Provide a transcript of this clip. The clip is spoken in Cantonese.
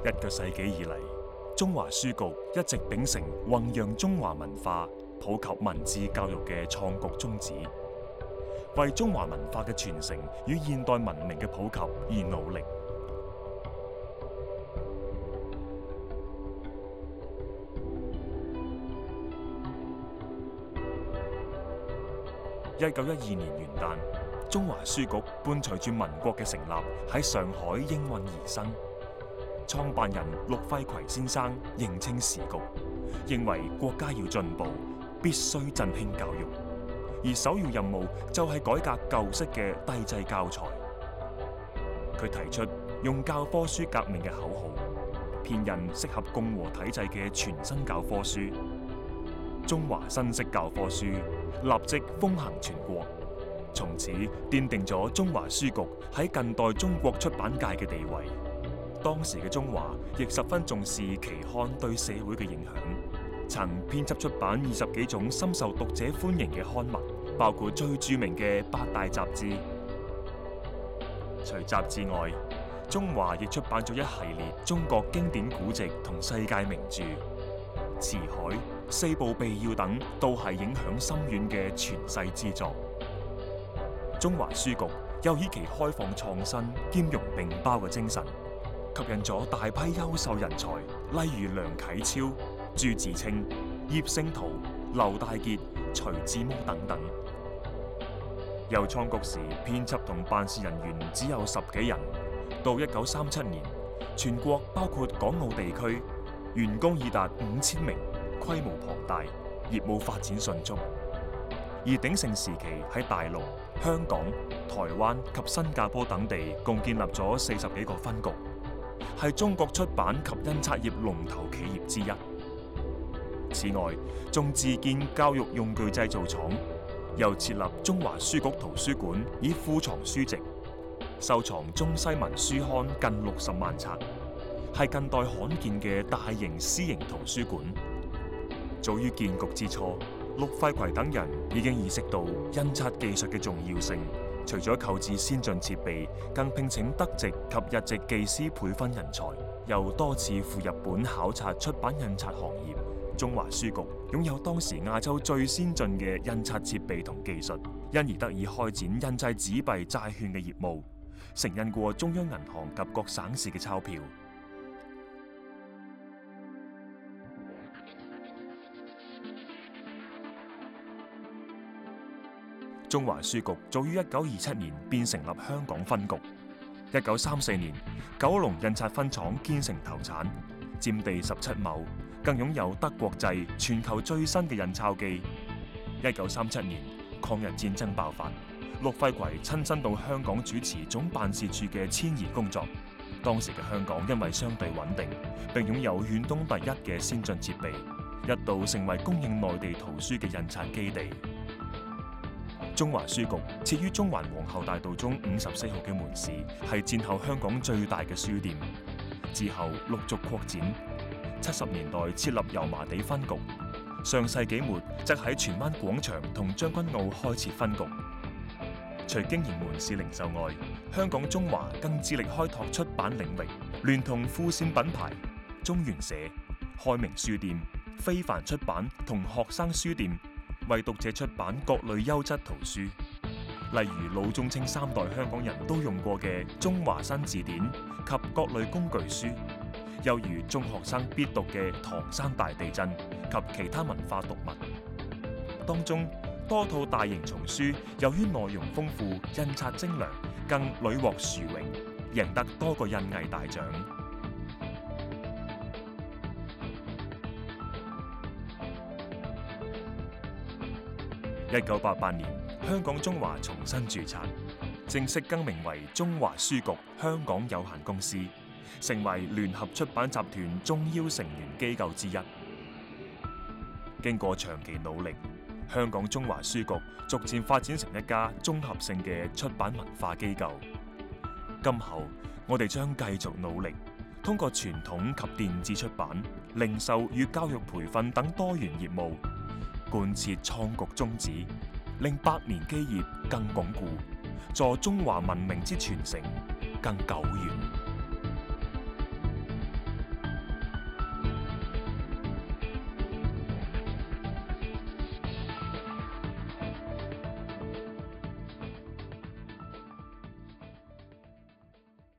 一個世紀以嚟，中華書局一直秉承弘揚中華文化、普及文字教育嘅創局宗旨，為中華文化嘅傳承與現代文明嘅普及而努力。1912年元旦，中華書局伴隨住民國嘅成立喺上海應運而生。創辦人陸輝葵先生認清時局，認為國家要進步，必須振興教育，而首要任務就係改革舊式嘅帝制教材。佢提出用教科書革命嘅口號，編印適合共和體制嘅全新教科書。中華新式教科書立即風行全國，從此奠定咗中華書局喺近代中國出版界嘅地位。當時嘅中華亦十分重視期刊對社會嘅影響，曾編輯出版20幾種深受讀者歡迎嘅刊物，包括最著名嘅8大雜誌。除雜誌外，中華亦出版咗一系列中國經典古籍同世界名著，《辭海》、《四部備要》等都係影響深遠嘅傳世之作。中華書局又以其開放創新、兼容並包嘅精神，吸引咗大批優秀人才，例如梁啟超、朱自清、葉聖陶、劉大傑、徐志摩等等。由創局時編輯同辦事人員只有10幾人，到1937年，全國包括港澳地區員工已達5000名，規模龐大，業務發展迅速。而鼎盛時期喺大陸、香港、台灣及新加坡等地共建立咗40幾個分局，係中國出版及印刷業龍頭企業之一。此外，仲自建教育用具製造廠，又設立中華書局圖書館，以庫藏書籍，收藏中西文書刊近60萬冊，係近代罕見嘅大型私營圖書館。早於建局之初，陸輝葵等人已經意識到印刷技術嘅重要性，除咗購置先進設備，更聘請德籍及日籍技師培訓人才，又多次赴日本考察出版印刷行業。中華書局擁有當時亞洲最先進嘅印刷設備同技術，因而得以開展印製紙幣債券嘅業務，承印過中央銀行及各省市嘅鈔票。中華書局早於1927年便成立香港分局。1934年，九龍印刷分廠建成投產，佔地17畝，更擁有德國製全球最新嘅印鈔機。1937年，抗日戰爭爆發，陸輝葵親身到香港主持總辦事處嘅遷移工作。當時嘅香港因為相對穩定，並擁有遠東第一嘅先進設備，一度成為供應內地圖書嘅印刷基地。中華書局設於中環皇后大道中54號嘅門市，係戰後香港最大嘅書店。之後陸續擴展，70年代設立油麻地分局，上世紀末則喺荃灣廣場同將軍澳開設分局。除經營門市零售外，香港中華更致力開拓出版領域，聯同富線品牌、中原社、開明書店、非凡出版同學生書店，為讀者出版各類優質圖書，例如老中青3代香港人都用過嘅《中華新字典》及各類工具書，又如中學生必讀嘅《唐山大地震》及其他文化讀物。當中多套大型叢書由於內容豐富、印刷精良，更屢獲殊榮，贏得多個印藝大獎。1988年，香港中華重新註冊，正式更名為中華書局香港有限公司，成為聯合出版集團重要成員機構之一。經過長期努力，香港中華書局逐漸發展成一家綜合性嘅出版文化機構。今後，我哋將繼續努力，通過傳統及電子出版、零售與教育培訓等多元業務，貫徹創局宗旨，令百年基業更鞏固，助中華文明之傳承更久遠。